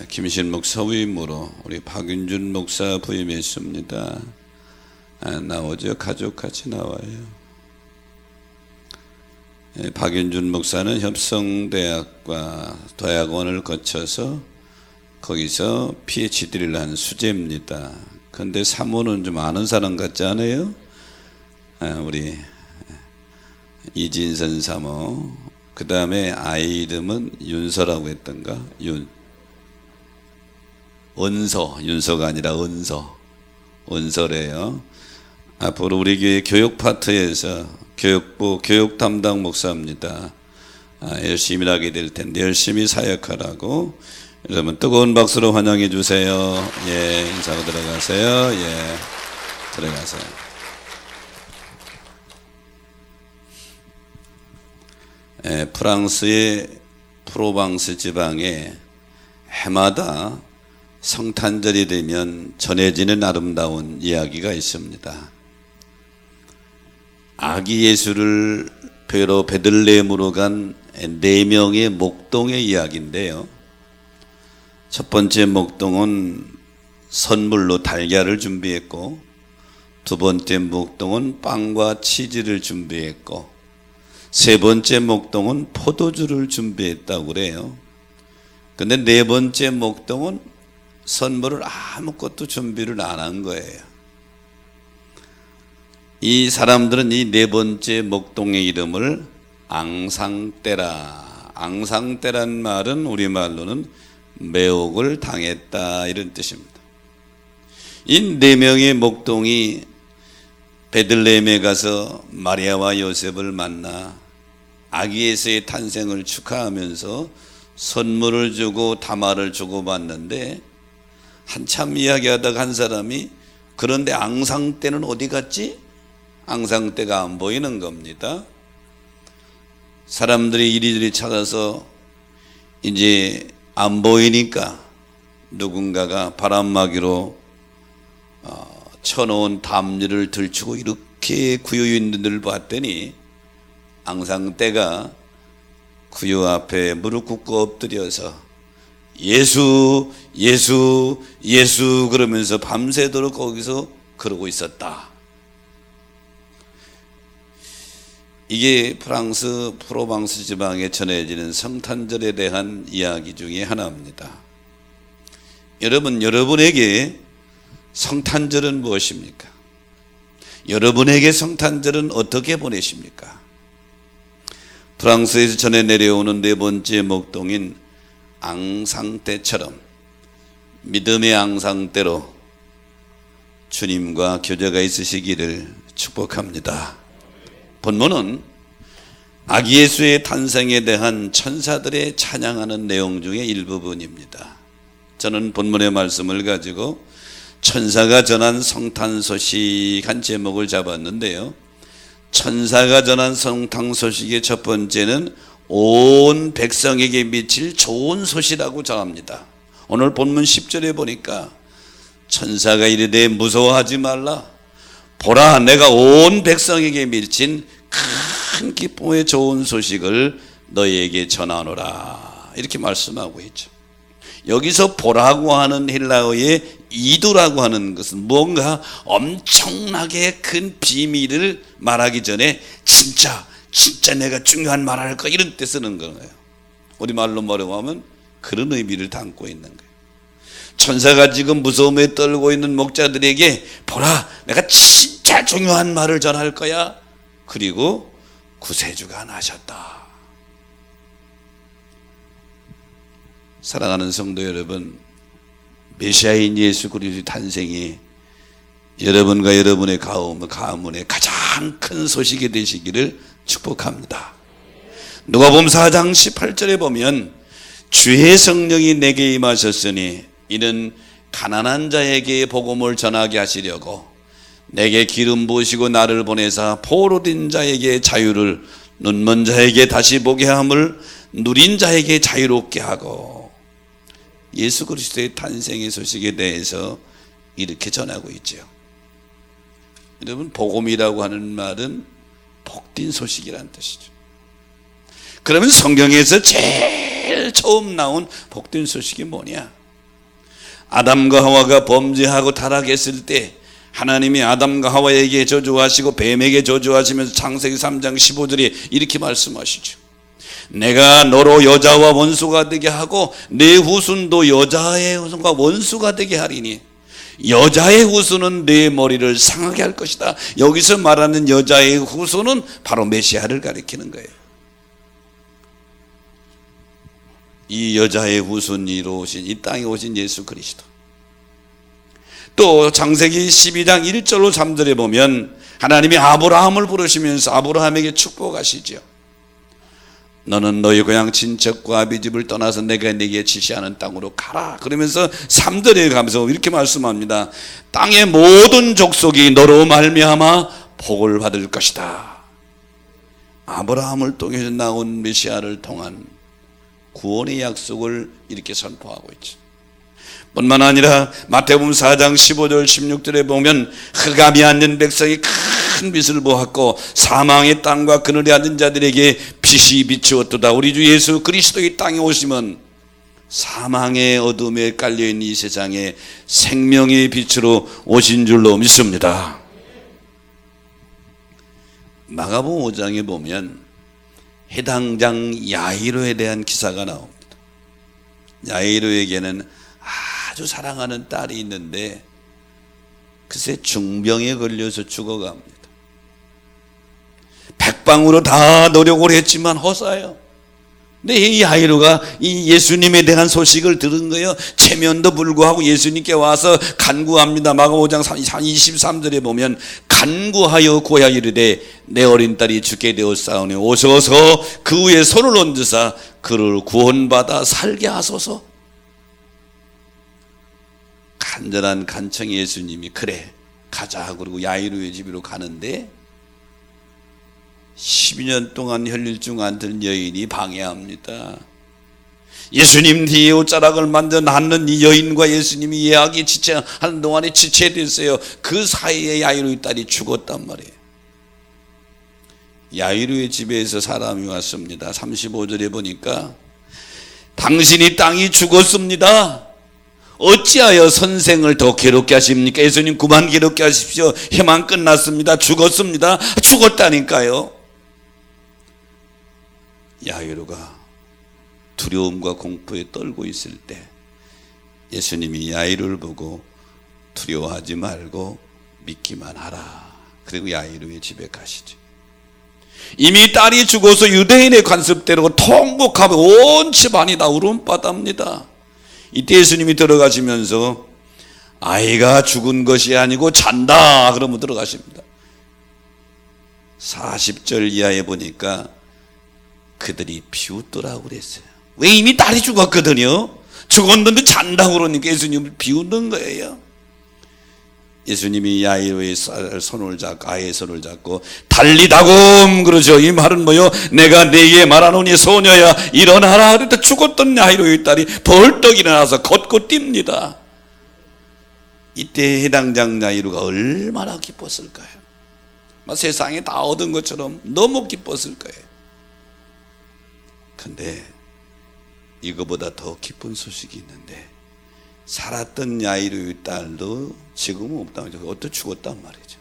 김신 목사 후임으로 우리 박윤준 목사 부임했습니다. 나오죠. 가족 같이 나와요. 박윤준 목사는 협성대학과 대학원을 거쳐서 거기서 PhD를 한 수재입니다. 근데 사모는 좀 아는 사람 같지 않아요? 우리 이진선 사모. 그 다음에 아이 이름은 윤서라고 했던가? 윤서가 아니라 은서래요. 앞으로 우리 교회 교육 파트에서 교육부 교육 담당 목사입니다. 열심히 하게 될 텐데 열심히 사역하라고 여러분 뜨거운 박수로 환영해 주세요. 예, 인사하고 들어가세요. 예, 들어가세요. 프랑스의 프로방스 지방에 해마다 성탄절이 되면 전해지는 아름다운 이야기가 있습니다. 아기 예수를 뵈러 베들레헴으로 간 4명의 목동의 이야기인데요. 첫 번째 목동은 선물로 달걀을 준비했고, 두 번째 목동은 빵과 치즈를 준비했고, 세 번째 목동은 포도주를 준비했다고 그래요. 근데 네 번째 목동은 선물을 아무것도 준비를 안 한 거예요. 이 사람들은 이 네 번째 목동의 이름을 앙상떼라. 앙상떼란 말은 우리말로는 매혹을 당했다 이런 뜻입니다. 이 네 명의 목동이 베들레헴에 가서 마리아와 요셉을 만나 아기 예수의 탄생을 축하하면서 선물을 주고 다말을 주고받는데 한참 이야기하다가 한 사람이 그런데 앙상떼는 어디 갔지? 앙상떼가 안 보이는 겁니다. 사람들이 이리저리 찾아서 이제 안 보이니까 누군가가 바람막이로 쳐놓은 담요를 들추고 이렇게 구유 있는 데를 봤더니 앙상떼가 구유 앞에 무릎 꿇고 엎드려서 예수 예수 예수 그러면서 밤새도록 거기서 그러고 있었다. 이게 프랑스 프로방스 지방에 전해지는 성탄절에 대한 이야기 중에 하나입니다. 여러분에게 성탄절은 무엇입니까? 여러분에게 성탄절은 어떻게 보내십니까? 프랑스에서 전해 내려오는 네 번째 목동인 앙상떼처럼 믿음의 앙상떼로 주님과 교제가 있으시기를 축복합니다. 본문은 아기 예수의 탄생에 대한 천사들의 찬양하는 내용 중에 일부분입니다. 저는 본문의 말씀을 가지고 천사가 전한 성탄 소식 한 제목을 잡았는데요. 천사가 전한 성탄 소식의 첫 번째는 온 백성에게 미칠 좋은 소식이라고 정합니다. 오늘 본문 10절에 보니까 천사가 이르되 무서워하지 말라. 보라, 내가 온 백성에게 미친 큰 기쁨의 좋은 소식을 너희에게 전하노라. 이렇게 말씀하고 있죠. 여기서 보라고 하는 헬라어의 이두라고 하는 것은 뭔가 엄청나게 큰 비밀을 말하기 전에 진짜 내가 중요한 말을 할 거야 이런 때 쓰는 거예요. 우리말로 뭐라고 하면 그런 의미를 담고 있는 거예요. 천사가 지금 무서움에 떨고 있는 목자들에게 보라, 내가 진짜 중요한 말을 전할 거야. 그리고 구세주가 나셨다. 사랑하는 성도 여러분, 메시아인 예수 그리스도의 탄생이 여러분과 여러분의 가문의 가장 큰 소식이 되시기를 축복합니다. 누가복음 4장 18절에 보면 주의 성령이 내게 임하셨으니 이는 가난한 자에게 복음을 전하게 하시려고 내게 기름 부으시고 나를 보내사 포로된 자에게 자유를, 눈먼 자에게 다시 보게 함을, 누린 자에게 자유롭게 하고. 예수 그리스도의 탄생의 소식에 대해서 이렇게 전하고 있죠. 여러분, 복음이라고 하는 말은 복된 소식이라는 뜻이죠. 그러면 성경에서 제일 제일 처음 나온 복된 소식이 뭐냐? 아담과 하와가 범죄하고 타락했을 때 하나님이 아담과 하와에게 저주하시고 뱀에게 저주하시면서 창세기 3장 15절에 이렇게 말씀하시죠. 내가 너로 여자와 원수가 되게 하고 내 후손도 여자의 후손과 원수가 되게 하리니 여자의 후손은 내 머리를 상하게 할 것이다. 여기서 말하는 여자의 후손은 바로 메시아를 가리키는 거예요. 이 여자의 후손으로 오신 이 땅에 오신 예수 그리스도. 또 창세기 12장 1절로 3절에 보면 하나님이 아브라함을 부르시면서 아브라함에게 축복하시죠. 너는 너희 고향 친척과 아비집을 떠나서 내가 네게 지시하는 땅으로 가라. 그러면서 3절에 가면서 이렇게 말씀합니다. 땅의 모든 족속이 너로 말미암아 복을 받을 것이다. 아브라함을 통해서 나온 메시아를 통한 구원의 약속을 이렇게 선포하고 있죠. 뿐만 아니라 마태복음 4장 15절 16절에 보면 흑암이 앉은 백성이 큰 빛을 보았고 사망의 땅과 그늘에 앉은 자들에게 빛이 비추었도다. 우리 주 예수 그리스도의 땅에 오시면 사망의 어둠에 깔려있는 이 세상에 생명의 빛으로 오신 줄로 믿습니다. 마가복음 5장에 보면 해당장 야이로에 대한 기사가 나옵니다. 야이로에게는 아주 사랑하는 딸이 있는데 글쎄 중병에 걸려서 죽어갑니다. 백방으로 다 노력을 했지만 허사요. 근데 이 야이로가 이 예수님에 대한 소식을 들은 거예요. 체면도 불구하고 예수님께 와서 간구합니다. 마가복음 5장 23절에 보면 간구하여 고야 이르되 내 어린 딸이 죽게 되었사오니 오셔서 그 위에 손을 얹으사 그를 구원받아 살게 하소서. 간절한 간청의 예수님이 그래 가자 그러고 야이로의 집으로 가는데 12년 동안 혈류증 앓던 여인이 방해합니다. 예수님 뒤에 옷자락을 만져 낳는 이 여인과 예수님이 예하게 지체하는 동안에 지체됐어요. 그 사이에 야이로의 딸이 죽었단 말이에요. 야이로의 집에서 사람이 왔습니다. 35절에 보니까 당신이 땅이 죽었습니다. 어찌하여 선생을 더 괴롭게 하십니까? 예수님 그만 괴롭게 하십시오. 해만 끝났습니다. 죽었습니다. 죽었다니까요. 야이로가 두려움과 공포에 떨고 있을 때 예수님이 야이로를 보고 두려워하지 말고 믿기만 하라. 그리고 야이로의 집에 가시죠. 이미 딸이 죽어서 유대인의 관습대로 통곡하며 온 집안이 다 울음바다입니다. 이때 예수님이 들어가시면서 아이가 죽은 것이 아니고 잔다 그러면 들어가십니다. 40절 이하에 보니까 그들이 비웃더라고 그랬어요. 왜 이미 딸이 죽었거든요. 죽었는데 잔다고 그러니까 예수님을 비웃는 거예요. 예수님이 야이로의 손을 잡고 아이의 손을 잡고 달리다곰 그러죠. 이 말은 뭐요? 내가 네게 말하노니 소녀야 일어나라. 그랬더니 죽었던 야이로의 딸이 벌떡 일어나서 걷고 뜁니다. 이때 해당장 야이로가 얼마나 기뻤을까요? 세상에 다 얻은 것처럼 너무 기뻤을 거예요. 근데 이거보다 더 기쁜 소식이 있는데 살았던 야이로의 딸도 지금은 없다고 하죠. 어떻게 죽었단 말이죠.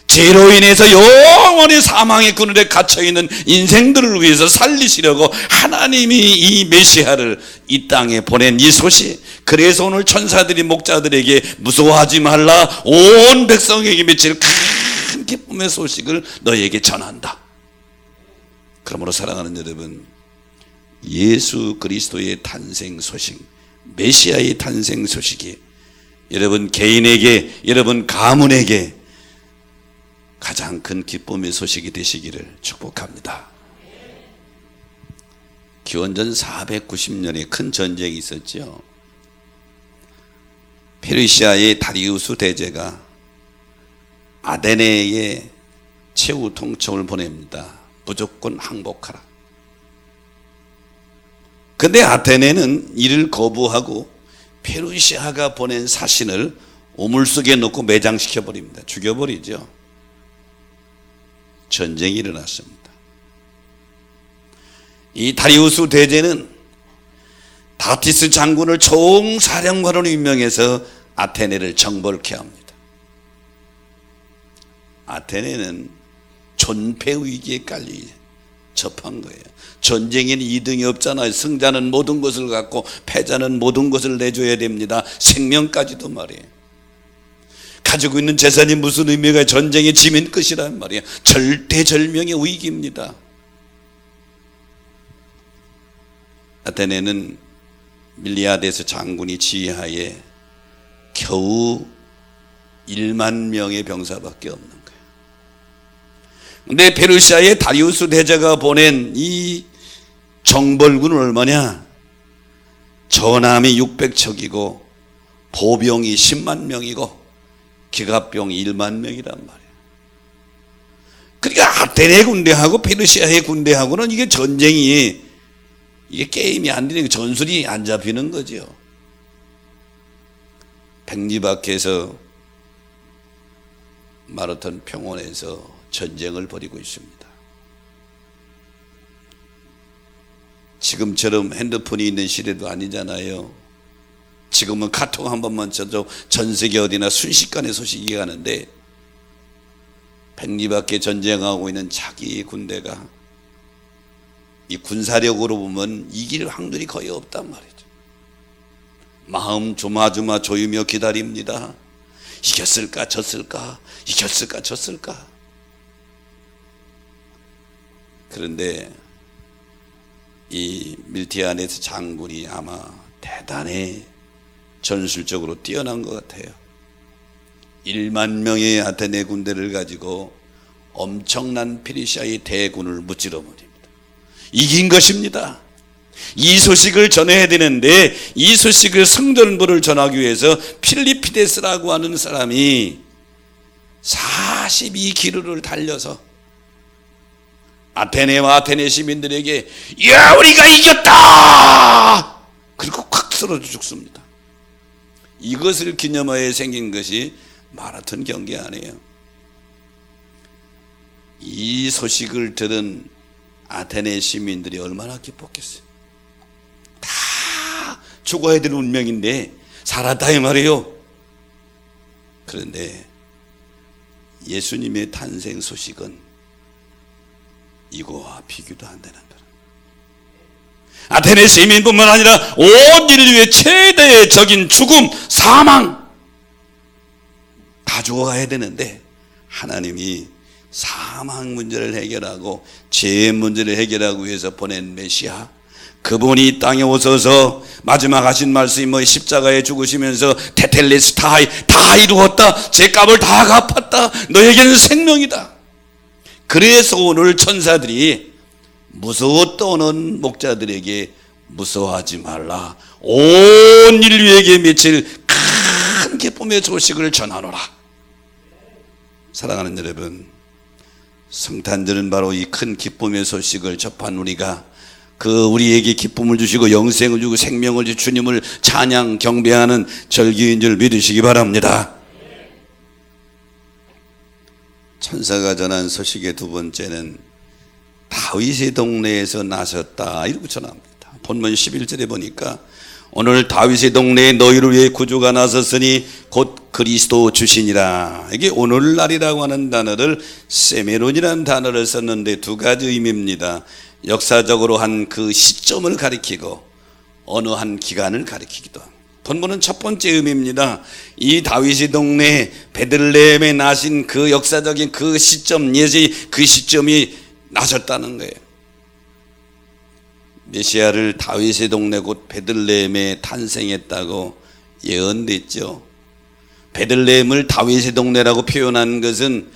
죄로 인해서 영원히 사망의 그늘에 갇혀있는 인생들을 위해서 살리시려고 하나님이 이 메시아를 이 땅에 보낸 이 소식, 그래서 오늘 천사들이 목자들에게 무서워하지 말라, 온 백성에게 미칠 큰 기쁨의 소식을 너에게 전한다. 그러므로 사랑하는 여러분, 예수 그리스도의 탄생 소식, 메시아의 탄생 소식이 여러분 개인에게, 여러분 가문에게 가장 큰 기쁨의 소식이 되시기를 축복합니다. 기원전 490년에 큰 전쟁이 있었죠. 페르시아의 다리우스 대제가 아테네에 최후 통첩을 보냅니다. 무조건 항복하라. 근데 아테네는 이를 거부하고 페르시아가 보낸 사신을 우물 속에 넣고 매장시켜 버립니다. 죽여버리죠. 전쟁이 일어났습니다. 이 다리우스 대제는 다티스 장군을 총사령관으로 임명해서 아테네를 정벌케 합니다. 아테네는 존폐 위기에 깔리 접한 거예요. 전쟁에는 2등이 없잖아요. 승자는 모든 것을 갖고 패자는 모든 것을 내줘야 됩니다. 생명까지도 말이에요. 가지고 있는 재산이 무슨 의미가, 전쟁에 지면 끝이란 말이에요. 절대절명의 위기입니다. 아테네는 밀리아데스 장군이 지휘하에 겨우 1만 명의 병사밖에 없는 거예요. 근데 페르시아의 다리우스 대제가 보낸 이 정벌군은 얼마냐? 전함이 600척이고 보병이 10만 명이고 기갑병이 1만 명이란 말이에요. 그러니까 아테네 군대하고 페르시아의 군대하고는 이게 전쟁이, 이게 게임이 안 되는, 전술이 안 잡히는 거죠. 백리 밖에서 마라톤 평원에서 전쟁을 벌이고 있습니다. 지금처럼 핸드폰이 있는 시대도 아니잖아요. 지금은 카톡 한 번만 쳐도 전 세계 어디나 순식간에 소식이 가는데, 백리 밖에 전쟁하고 있는 자기 군대가 이 군사력으로 보면 이길 확률이 거의 없단 말이죠. 마음 조마조마 조이며 기다립니다. 이겼을까 졌을까, 이겼을까 졌을까. 그런데 이 밀티아네스 장군이 아마 대단히 전술적으로 뛰어난 것 같아요. 1만 명의 아테네 군대를 가지고 엄청난 페르시아의 대군을 무찌러 버립니다. 이긴 것입니다. 이 소식을 전해야 되는데, 이 소식을 성전부를 전하기 위해서 필리피데스라고 하는 사람이 42km를 달려서 아테네와 아테네 시민들에게 야, 우리가 이겼다! 그리고 콱 쓰러져 죽습니다. 이것을 기념하여 생긴 것이 마라톤 경기 아니에요. 이 소식을 들은 아테네 시민들이 얼마나 기뻤겠어요. 다 죽어야 되는 운명인데 살았다 이 말이에요. 그런데 예수님의 탄생 소식은 이거와 비교도 안 되는 거예요. 아테네 시민뿐만 아니라 온 인류의 최대의 적인 죽음, 사망 다 죽어가야 되는데, 하나님이 사망 문제를 해결하고 죄의 문제를 해결하기 위해서 보낸 메시아, 그분이 이 땅에 오셔서 마지막 하신 말씀이 뭐 십자가에 죽으시면서 테텔레스타이, 다 이루었다, 죄값을 다 갚았다, 너에게는 생명이다. 그래서 오늘 천사들이 무서워 떠오는 목자들에게 무서워하지 말라, 온 인류에게 미칠 큰 기쁨의 소식을 전하노라. 사랑하는 여러분, 성탄절은 바로 이 큰 기쁨의 소식을 접한 우리가 그 우리에게 기쁨을 주시고 영생을 주고 생명을 주신 주님을 찬양 경배하는 절기인 줄 믿으시기 바랍니다. 천사가 전한 소식의 두 번째는 다윗의 동네에서 나셨다, 이렇게 전합니다. 본문 11절에 보니까 오늘 다윗의 동네에 너희를 위해 구주가 나섰으니 곧 그리스도 주시니라. 이게 오늘날이라고 하는 단어를 세메론이라는 단어를 썼는데 두 가지 의미입니다. 역사적으로 한 그 시점을 가리키고 어느 한 기간을 가리키기도 합니다. 본문은 첫 번째 의미입니다. 이 다윗의 동네 베들레헴에 나신 그 역사적인 그 시점, 예시 그 시점이 나셨다는 거예요. 메시아를 다윗의 동네 곧 베들레헴에 탄생했다고 예언됐죠. 베들레헴을 다윗의 동네라고 표현한 것은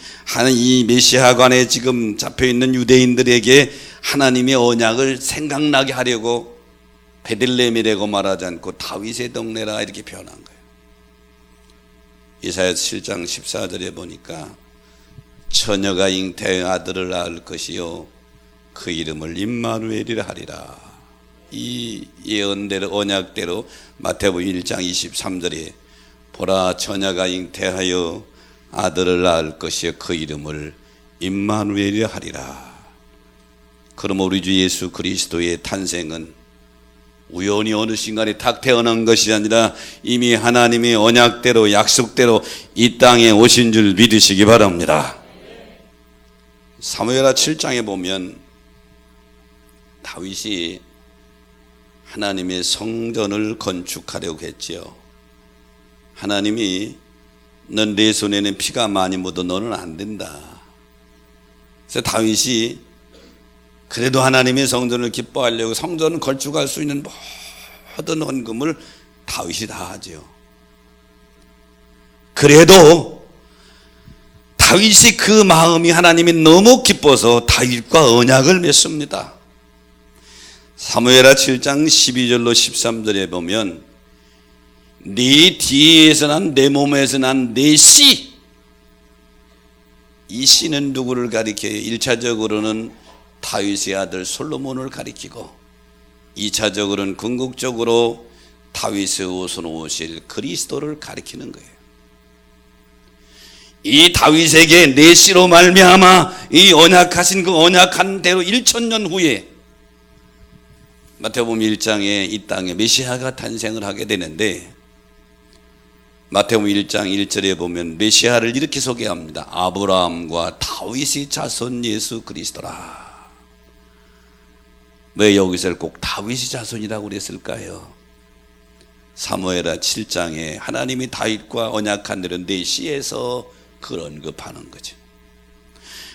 이 메시아관에 지금 잡혀있는 유대인들에게 하나님의 언약을 생각나게 하려고 베들레헴이라고 말하지 않고 다윗의 동네라 이렇게 표현한 거예요. 이사야 7장 14절에 보니까 처녀가 잉태의 아들을 낳을 것이요 그 이름을 임마누엘이라 하리라. 이 예언대로 언약대로 마태복음 1장 23절에 보라 처녀가 잉태하여 아들을 낳을 것이요 그 이름을 임마누엘이라 하리라. 그러므로 우리 주 예수 그리스도의 탄생은 우연히 어느 순간에 탁 태어난 것이 아니라 이미 하나님의 언약대로 약속대로 이 땅에 오신 줄 믿으시기 바랍니다. 사무엘하 7장에 보면 다윗이 하나님의 성전을 건축하려고 했지요. 하나님이 넌 내 손에는 피가 많이 묻어 너는 안 된다. 그래서 다윗이 그래도 하나님의 성전을 기뻐하려고 성전을 건축할 수 있는 모든 헌금을 다윗이 다 하죠. 그래도 다윗이 그 마음이 하나님이 너무 기뻐서 다윗과 언약을 맺습니다. 사무엘하 7장 12절로 13절에 보면 네 뒤에서 난 내 몸에서 난 내 씨, 이 씨는 누구를 가리켜요? 1차적으로는 다윗의 아들 솔로몬을 가리키고 2차적으로는 궁극적으로 다윗의 후손 오실 그리스도를 가리키는 거예요. 이 다윗에게 내 씨로 말미암아 이 언약하신 그 언약한 대로 1000년 후에 마태복음 1장에 이 땅에 메시아가 탄생을 하게 되는데 마태복음 1장 1절에 보면 메시아를 이렇게 소개합니다. 아브라함과 다윗의 자손 예수 그리스도라. 왜 여기서 꼭 다윗의 자손이라고 그랬을까요? 사무엘하 7장에 하나님이 다윗과 언약한 대로 내 씨에서 그걸 언급하는 거죠.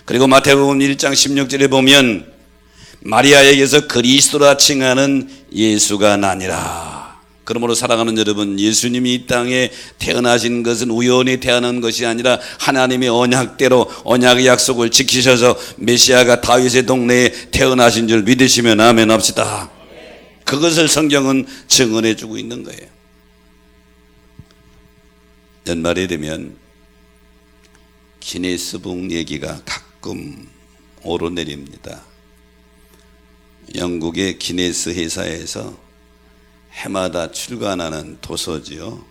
그리고 마태복음 1장 16절에 보면 마리아에게서 그리스도라 칭하는 예수가 나니라. 그러므로 사랑하는 여러분, 예수님이 이 땅에 태어나신 것은 우연히 태어난 것이 아니라 하나님의 언약대로 언약의 약속을 지키셔서 메시아가 다윗의 동네에 태어나신 줄 믿으시면 아멘 합시다. 그것을 성경은 증언해 주고 있는 거예요. 연말이 되면 기네스북 얘기가 가끔 오르내립니다. 영국의 기네스 회사에서 해마다 출간하는 도서지요.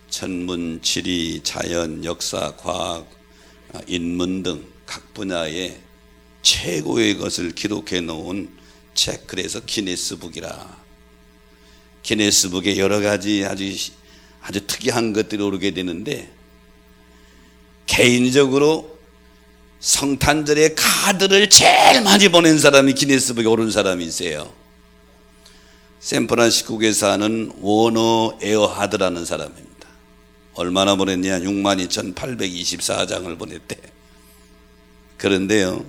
천문, 지리, 자연, 역사, 과학, 인문 등 각 분야의 최고의 것을 기록해 놓은 책, 그래서 기네스북이라. 기네스북에 여러 가지 아주 특이한 것들이 오르게 되는데 개인적으로 성탄절에 카드를 제일 많이 보낸 사람이 기네스북에 오른 사람이 있어요. 샌프란시스코에 사는 워너 에어하드라는 사람입니다. 얼마나 보냈냐? 62,824장을 보냈대. 그런데요,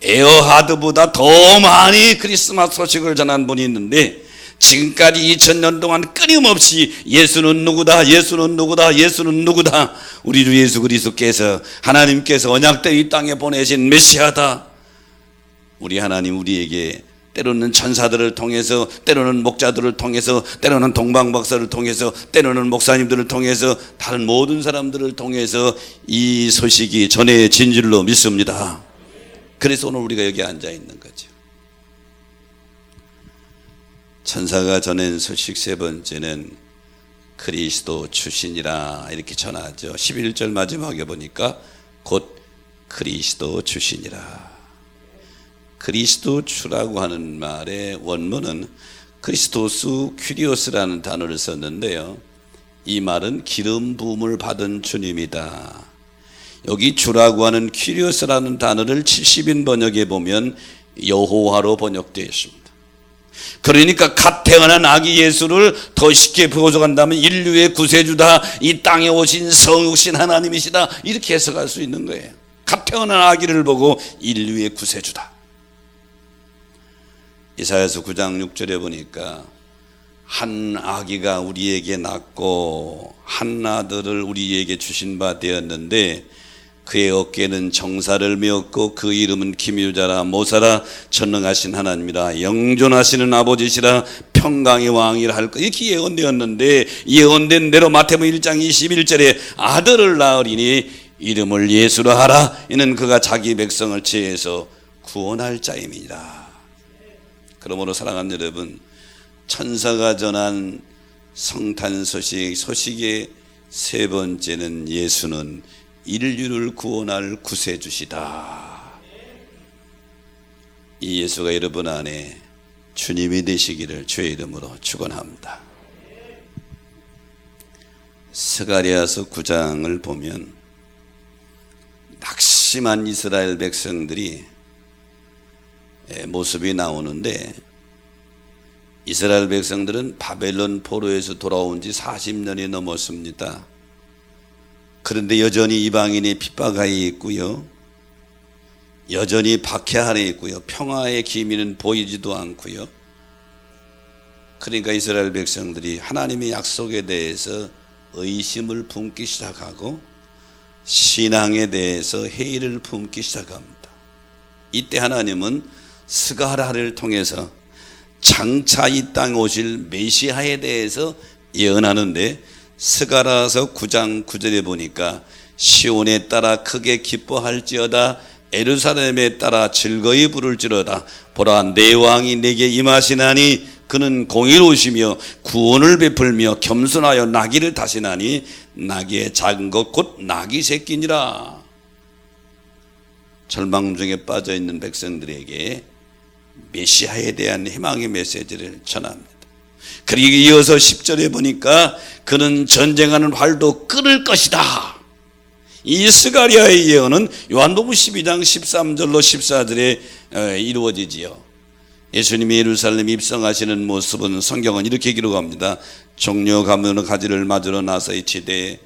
에어하드보다 더 많이 크리스마스 소식을 전한 분이 있는데 지금까지 2000년 동안 끊임없이 예수는 누구다, 예수는 누구다, 예수는 누구다, 우리 주 예수 그리스도께서 하나님께서 언약대로 이 땅에 보내신 메시아다. 우리 하나님 우리에게 때로는 천사들을 통해서, 때로는 목자들을 통해서, 때로는 동방박사를 통해서, 때로는 목사님들을 통해서, 다른 모든 사람들을 통해서 이 소식이 전해진 줄로 믿습니다. 그래서 오늘 우리가 여기 앉아 있는 거죠. 천사가 전한 소식 세 번째는 그리스도 출신이라 이렇게 전하죠. 11절 마지막에 보니까 곧 그리스도 출신이라. 그리스도 주라고 하는 말의 원문은 크리스토스 퀴리오스라는 단어를 썼는데요, 이 말은 기름 부음을 받은 주님이다. 여기 주라고 하는 퀴리오스라는 단어를 70인 번역에 보면 여호와로 번역되어 있습니다. 그러니까 갓 태어난 아기 예수를 더 쉽게 보조한다면 인류의 구세주다, 이 땅에 오신 성육신 하나님이시다, 이렇게 해석할 수 있는 거예요. 갓 태어난 아기를 보고 인류의 구세주다. 이사야서 9장 6절에 보니까 한 아기가 우리에게 낳고 한 아들을 우리에게 주신 바 되었는데 그의 어깨는 정사를 메었고 그 이름은 기묘자라 모사라 전능하신 하나님이라 영존하시는 아버지시라 평강의 왕이라 할 것, 이렇게 예언되었는데 예언된 대로 마태복음 1장 21절에 아들을 낳으리니 이름을 예수라 하라. 이는 그가 자기 백성을 지혜에서 구원할 자임이니라. 그러므로 사랑하는 여러분, 천사가 전한 성탄 소식의 세 번째는 예수는 인류를 구원할 구세주시다. 이 예수가 여러분 안에 주님이 되시기를 주의 이름으로 축원합니다. 스가랴서 9장을 보면 낙심한 이스라엘 백성들이 모습이 나오는데, 이스라엘 백성들은 바벨론 포로에서 돌아온 지 40년이 넘었습니다. 그런데 여전히 이방인의 핍박하에 있고요, 여전히 박해 아래 있고요, 평화의 기미는 보이지도 않고요. 그러니까 이스라엘 백성들이 하나님의 약속에 대해서 의심을 품기 시작하고 신앙에 대해서 회의를 품기 시작합니다. 이때 하나님은 스가랴를 통해서 장차 이 땅에 오실 메시아에 대해서 예언하는데, 스가랴서 9장 9절에 보니까 시온에 따라 크게 기뻐할지어다, 예루살렘에 따라 즐거이 부를지어다. 보라, 내 왕이 내게 임하시나니 그는 공의로우시며 구원을 베풀며 겸손하여 나귀를 타시나니 나귀의 작은 것 곧 나귀 새끼니라. 절망 중에 빠져 있는 백성들에게 메시아에 대한 희망의 메시지를 전합니다. 그리고 이어서 10절에 보니까 그는 전쟁하는 활도 끊을 것이다. 이 스가랴의 예언은 요한복음 12장 13절로 14절에 이루어지지요. 예수님이 예루살렘 입성하시는 모습은 성경은 이렇게 기록합니다. 종려 가면은 가지를 맞으러 나서 치되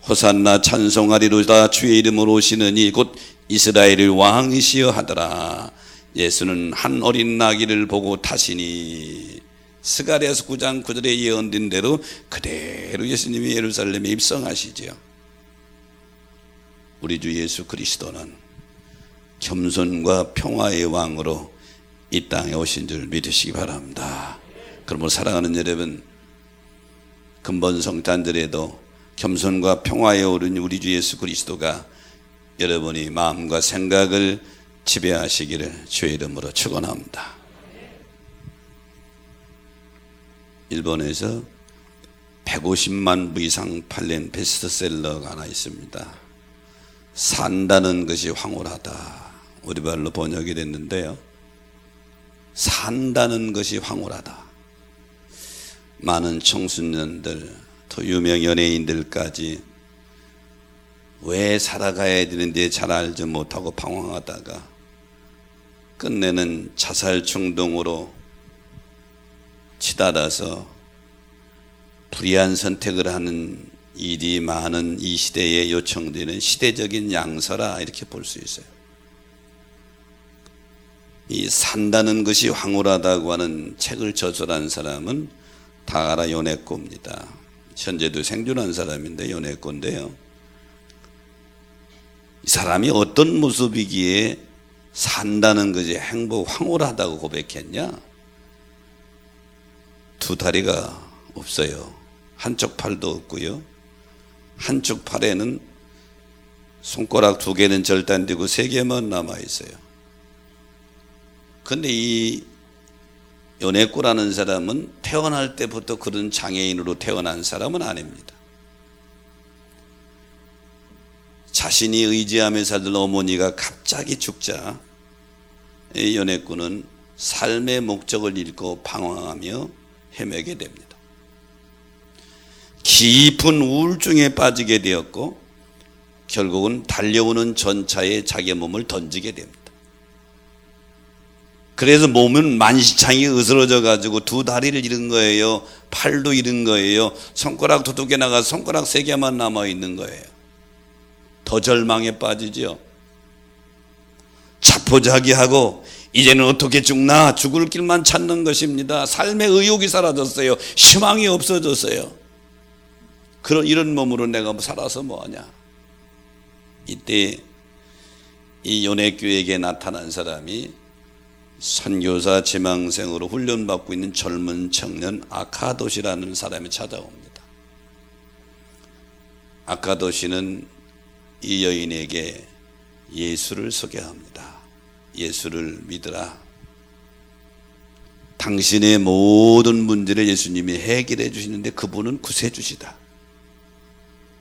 호산나 찬송하리로다, 주의 이름으로 오시느니 곧 이스라엘의 왕이시여 하더라. 예수는 한 어린 나귀를 보고 타시니. 스가랴서 9장 9절에 예언된 대로 그대로 예수님이 예루살렘에 입성하시죠. 우리 주 예수 그리스도는 겸손과 평화의 왕으로 이 땅에 오신 줄 믿으시기 바랍니다. 그러므로 사랑하는 여러분, 근본 성탄절에도 겸손과 평화에 오른 우리 주 예수 그리스도가 여러분의 마음과 생각을 지배하시기를 주의 이름으로 축원합니다. 일본에서 150만 부 이상 팔린 베스트셀러가 하나 있습니다. 산다는 것이 황홀하다. 우리 말로 번역이 됐는데요, 산다는 것이 황홀하다. 많은 청소년들, 또 유명 연예인들까지 왜 살아가야 되는데 잘 알지 못하고 방황하다가 끝내는 자살 충동으로 치달아서 불의한 선택을 하는 일이 많은 이 시대에 요청되는 시대적인 양서라, 이렇게 볼 수 있어요. 이 산다는 것이 황홀하다고 하는 책을 저술한 사람은 다하라 요네코입니다. 현재도 생존한 사람인데 요네코인데요, 이 사람이 어떤 모습이기에 산다는 것이 행복 황홀하다고 고백했냐? 두 다리가 없어요. 한쪽 팔도 없고요, 한쪽 팔에는 손가락 2개는 절단되고 3개만 남아 있어요. 근데 이 요네코라는 사람은 태어날 때부터 그런 장애인으로 태어난 사람은 아닙니다. 자신이 의지하며 살던 어머니가 갑자기 죽자 이 요네코는 삶의 목적을 잃고 방황하며 헤매게 됩니다. 깊은 우울증에 빠지게 되었고 결국은 달려오는 전차에 자기의 몸을 던지게 됩니다. 그래서 몸은 만시창이 으스러져 가지고 2다리를 잃은 거예요. 팔도 잃은 거예요. 손가락 2개 나가서 손가락 3개만 남아 있는 거예요. 더 절망에 빠지죠. 자포자기하고 이제는 어떻게 죽나, 죽을 길만 찾는 것입니다. 삶의 의욕이 사라졌어요. 희망이 없어졌어요. 이런 몸으로 내가 살아서 뭐하냐. 이때 이 요네교에게 나타난 사람이 선교사 지망생으로 훈련받고 있는 젊은 청년 아카도시라는 사람이 찾아옵니다. 아카도시는 이 여인에게 예수를 소개합니다. 예수를 믿으라. 당신의 모든 문제를 예수님이 해결해 주시는데 그분은 구세주시다.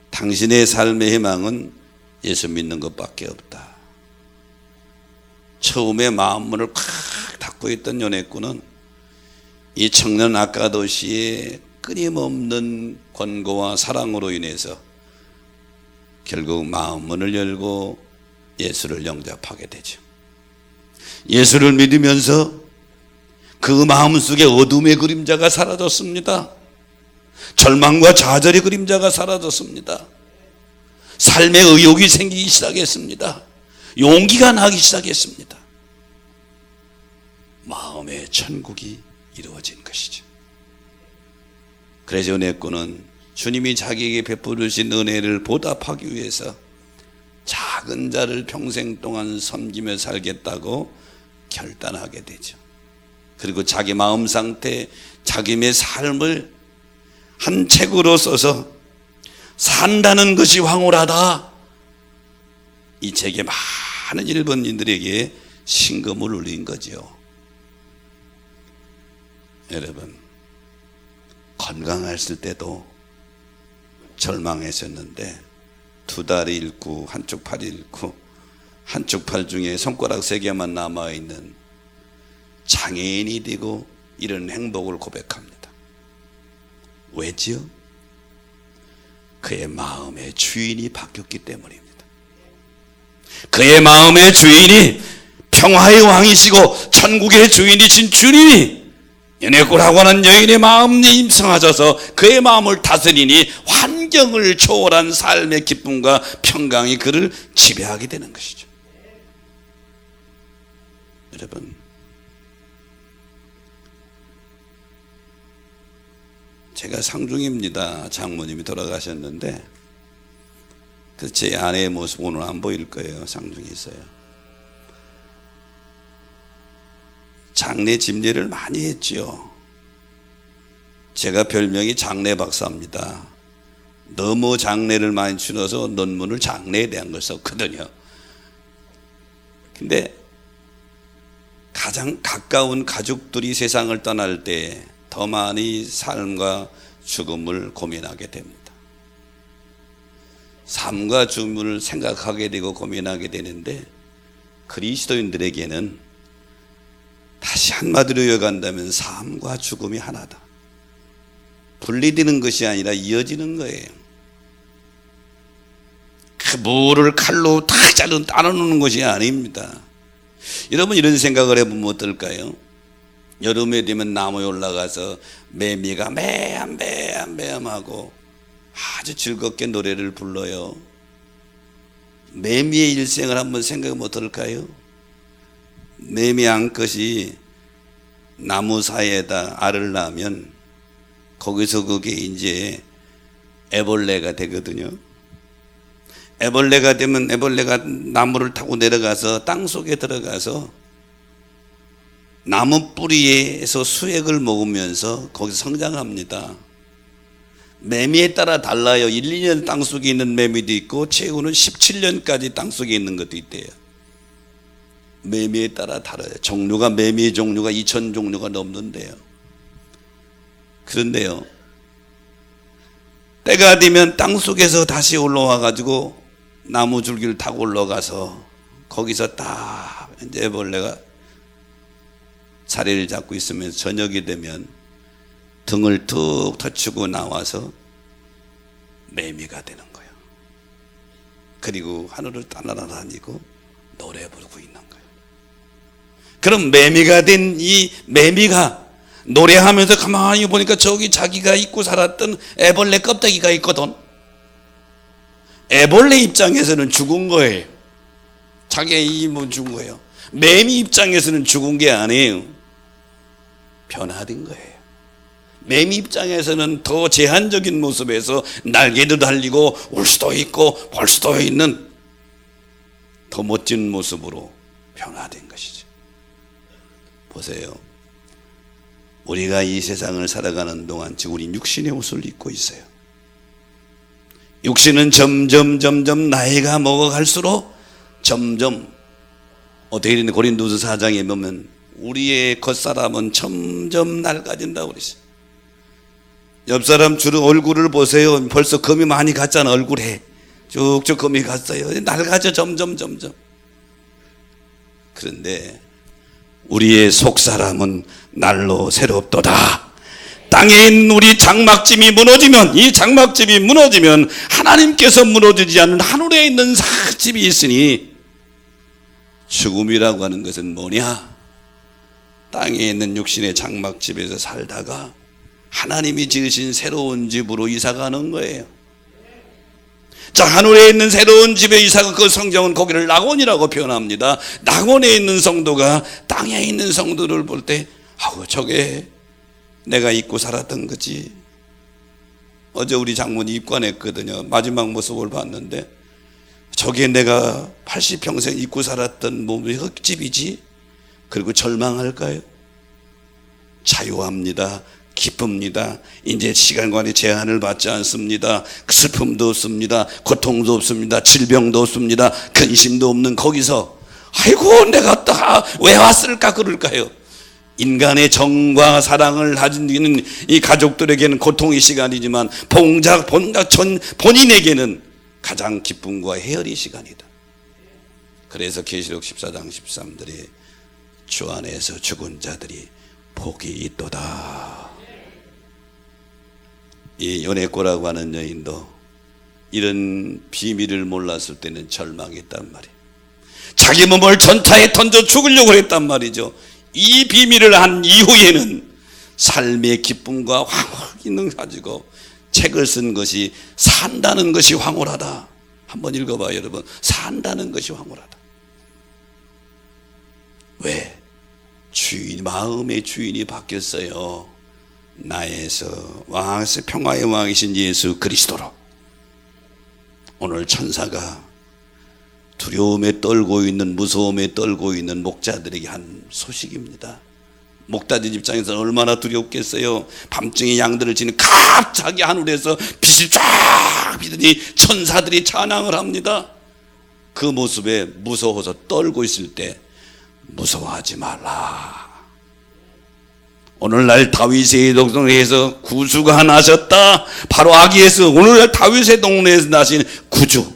당신의 삶의 희망은 예수 믿는 것밖에 없다. 처음에 마음문을 콱 닫고 있던 연애꾼은 이 청년 아카도시의 끊임없는 권고와 사랑으로 인해서 결국 마음문을 열고 예수를 영접하게 되죠. 예수를 믿으면서 그 마음속에 어둠의 그림자가 사라졌습니다. 절망과 좌절의 그림자가 사라졌습니다. 삶의 의욕이 생기기 시작했습니다. 용기가 나기 시작했습니다. 마음의 천국이 이루어진 것이죠. 그래서 은혜꾼은 주님이 자기에게 베풀으신 은혜를 보답하기 위해서 작은 자를 평생 동안 섬기며 살겠다고 결단하게 되죠. 그리고 자기 마음 상태, 자기의 삶을 한 책으로 써서 산다는 것이 황홀하다, 이 책에 많은 일본인들에게 신금을 울린 거죠. 여러분, 건강했을 때도 절망했었는데 두 다리 잃고 한쪽 팔이 잃고 한쪽 팔 중에 손가락 3개만 남아있는 장애인이 되고 이런 행복을 고백합니다. 왜지요? 그의 마음의 주인이 바뀌었기 때문입니다. 그의 마음의 주인이 평화의 왕이시고 천국의 주인이신 주님이 연애꾼하고 하는 여인의 마음에 임성하셔서 그의 마음을 다스리니 환경을 초월한 삶의 기쁨과 평강이 그를 지배하게 되는 것이죠. 여러분, 제가 상중입니다. 장모님이 돌아가셨는데 제 아내의 모습 오늘 안 보일 거예요. 상중에 있어요. 장례 집례를 많이 했지요. 제가 별명이 장례 박사입니다. 너무 장례를 많이 치러서 논문을 장례에 대한 걸 썼거든요. 근데 가장 가까운 가족들이 세상을 떠날 때 더 많이 삶과 죽음을 고민하게 됩니다. 삶과 죽음을 생각하게 되고 고민하게 되는데 그리스도인들에게는 다시 한마디로 요약한다면 삶과 죽음이 하나다. 분리되는 것이 아니라 이어지는 거예요. 그 물을 칼로 탁 따라놓는 것이 아닙니다. 여러분, 이런 생각을 해보면 어떨까요? 여름에 되면 나무에 올라가서 매미가 매암하고 아주 즐겁게 노래를 불러요. 매미의 일생을 한번 생각해보면 어떨까요? 매미 암컷이 나무 사이에다 알을 낳으면 거기서 그게 이제 애벌레가 되거든요. 애벌레가 되면 애벌레가 나무를 타고 내려가서 땅 속에 들어가서 나무 뿌리에서 수액을 먹으면서 거기서 성장합니다. 매미에 따라 달라요. 1, 2년 땅속에 있는 매미도 있고 최후는 17년까지 땅속에 있는 것도 있대요. 매미에 따라 다르요. 종류가, 매미의 종류가 2,000 종류가 넘는데요. 그런데요, 때가 되면 땅속에서 다시 올라와 가지고 나무 줄기를 타고 올라가서 거기서 딱 이제 애벌레가 자리를 잡고 있으면 저녁이 되면 등을 툭 터치고 나와서 매미가 되는 거예요. 그리고 하늘을 따라다니고 노래 부르고 있는 거예요. 그럼 매미가 된 이 매미가 노래하면서 가만히 보니까 저기 자기가 잊고 살았던 애벌레 껍데기가 있거든. 애벌레 입장에서는 죽은 거예요. 자기의 힘은 죽은 거예요. 매미 입장에서는 죽은 게 아니에요. 변화된 거예요. 매미 입장에서는 더 제한적인 모습에서 날개도 달리고 울 수도 있고 벌 수도 있는 더 멋진 모습으로 변화된 것이죠. 보세요. 우리가 이 세상을 살아가는 동안 지금 우리 육신의 옷을 입고 있어요. 육신은 점점 나이가 먹어갈수록 점점 어떻게 되는 고린도서 4장에 보면 우리의 겉사람은 점점 낡아진다고 그러죠. 옆 사람 주로 얼굴을 보세요. 벌써 금이 많이 갔잖아. 얼굴에 쭉쭉 금이 갔어요. 낡아져 점점. 그런데 우리의 속사람은 날로 새롭도다. 땅에 있는 우리 장막집이 무너지면, 이 장막집이 무너지면 하나님께서 무너지지 않는 하늘에 있는 집이 있으니, 죽음이라고 하는 것은 뭐냐? 땅에 있는 육신의 장막집에서 살다가 하나님이 지으신 새로운 집으로 이사가는 거예요. 자, 하늘에 있는 새로운 집에 이사가, 그 성경은 거기를 낙원이라고 표현합니다. 낙원에 있는 성도가 땅에 있는 성도를 볼 때, 아우, 저게 내가 잊고 살았던 거지. 어제 우리 장모님 입관했거든요. 마지막 모습을 봤는데, 저게 내가 80평생 잊고 살았던 몸의 흙집이지? 그리고 절망할까요? 자유합니다. 기쁩니다. 이제 시간관의 제한을 받지 않습니다. 슬픔도 없습니다. 고통도 없습니다. 질병도 없습니다. 근심도 없는 거기서, 아이고 내가 왜 왔을까 그럴까요? 인간의 정과 사랑을 가지는 이 가족들에게는 고통의 시간이지만 본인에게는 가장 기쁨과 해열의 시간이다. 그래서 계시록 14장 13절에 주 안에서 죽은 자들이 복이 있도다. 이 연애꼬라고 하는 여인도 이런 비밀을 몰랐을 때는 절망했단 말이에요. 자기 몸을 전차에 던져 죽으려고 했단 말이죠. 이 비밀을 한 이후에는 삶의 기쁨과 황홀을 가지고 책을 쓴 것이 산다는 것이 황홀하다. 한번 읽어봐요, 여러분. 산다는 것이 황홀하다. 왜? 마음의 주인이 바뀌었어요. 나에서 왕에서 평화의 왕이신 예수 그리스도로. 오늘 천사가 두려움에 떨고 있는, 무서움에 떨고 있는 목자들에게 한 소식입니다. 목자들 입장에서는 얼마나 두렵겠어요. 밤중에 양들을 치는 갑자기 하늘에서 빛이 쫙 비더니 천사들이 찬양을 합니다. 그 모습에 무서워서 떨고 있을 때 무서워하지 말라. 오늘날 다윗의 동네에서 구주가 나셨다. 바로 아기에서 오늘날 다윗의 동네에서 나신 구주.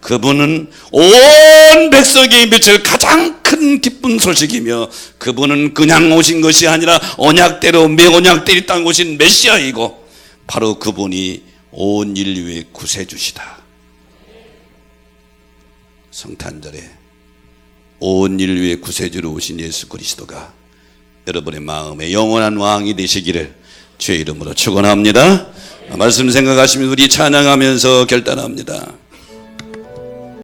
그분은 온 백성에게 미칠 가장 큰 기쁜 소식이며, 그분은 그냥 오신 것이 아니라 언약대로 맹언약대로 이 땅에 오신 메시아이고, 바로 그분이 온 인류의 구세주시다. 성탄절에 온 인류의 구세주로 오신 예수 그리스도가 여러분의 마음에 영원한 왕이 되시기를 주의 이름으로 축원합니다. 말씀 생각하시면 우리 찬양하면서 결단합니다.